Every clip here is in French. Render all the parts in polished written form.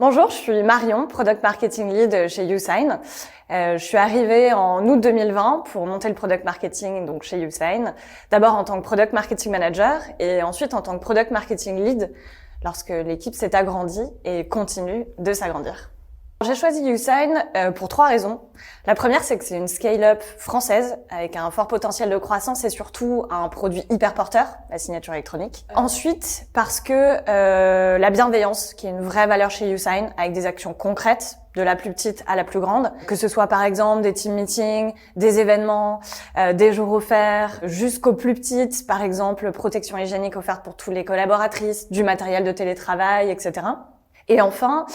Bonjour, je suis Marion, Product Marketing Lead chez YouSign. Je suis arrivée en août 2020 pour monter le Product Marketing donc chez YouSign. D'abord en tant que Product Marketing Manager et ensuite en tant que Product Marketing Lead lorsque l'équipe s'est agrandie et continue de s'agrandir. J'ai choisi YouSign pour 3 raisons. La première, c'est que c'est une scale-up française avec un fort potentiel de croissance et surtout un produit hyper porteur, la signature électronique. Ensuite, parce que la bienveillance, qui est une vraie valeur chez YouSign, avec des actions concrètes, de la plus petite à la plus grande, que ce soit par exemple des team meetings, des événements, des jours offerts, jusqu'aux plus petites, par exemple protection hygiénique offerte pour toutes les collaboratrices, du matériel de télétravail, etc. Et enfin,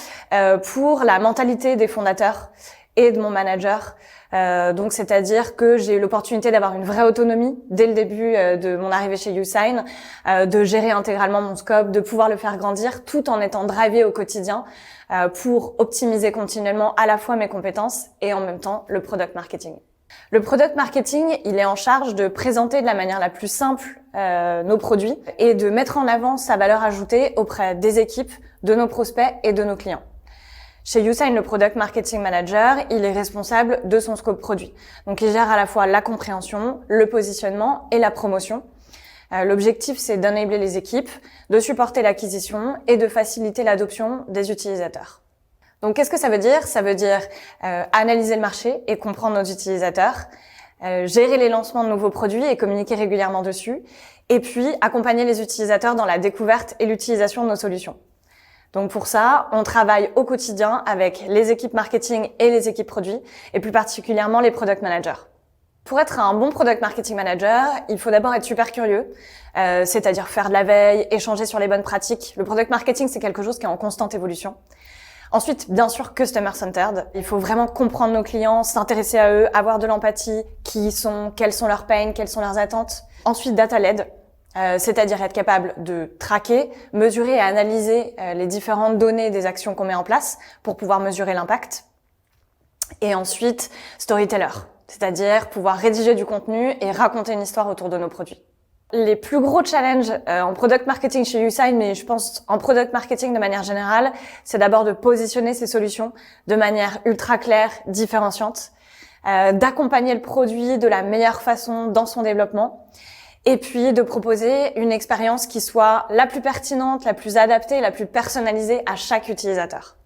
pour la mentalité des fondateurs et de mon manager, donc c'est-à-dire que j'ai eu l'opportunité d'avoir une vraie autonomie dès le début de mon arrivée chez YouSign, de gérer intégralement mon scope, de pouvoir le faire grandir tout en étant drivé au quotidien pour optimiser continuellement à la fois mes compétences et en même temps le product marketing. Le product marketing, il est en charge de présenter de la manière la plus simple nos produits et de mettre en avant sa valeur ajoutée auprès des équipes, de nos prospects et de nos clients. Chez YouSign, le Product Marketing Manager, il est responsable de son scope produit. Donc, il gère à la fois la compréhension, le positionnement et la promotion. L'objectif, c'est d'enabler les équipes, de supporter l'acquisition et de faciliter l'adoption des utilisateurs. Donc, qu'est-ce que ça veut dire? Ça veut dire analyser le marché et comprendre nos utilisateurs, gérer les lancements de nouveaux produits et communiquer régulièrement dessus, et puis accompagner les utilisateurs dans la découverte et l'utilisation de nos solutions. Donc pour ça, on travaille au quotidien avec les équipes marketing et les équipes produits, et plus particulièrement les product managers. Pour être un bon product marketing manager, il faut d'abord être super curieux, c'est-à-dire faire de la veille, échanger sur les bonnes pratiques. Le product marketing, c'est quelque chose qui est en constante évolution. Ensuite, bien sûr, customer-centered. Il faut vraiment comprendre nos clients, s'intéresser à eux, avoir de l'empathie, qui ils sont, quels sont leurs pains, quelles sont leurs attentes. Ensuite, data-led, c'est-à-dire être capable de traquer, mesurer et analyser les différentes données des actions qu'on met en place pour pouvoir mesurer l'impact. Et ensuite, storyteller, c'est-à-dire pouvoir rédiger du contenu et raconter une histoire autour de nos produits. Les plus gros challenges en product marketing chez YouSign, mais je pense en product marketing de manière générale, c'est d'abord de positionner ces solutions de manière ultra claire, différenciante, d'accompagner le produit de la meilleure façon dans son développement, et puis de proposer une expérience qui soit la plus pertinente, la plus adaptée, la plus personnalisée à chaque utilisateur.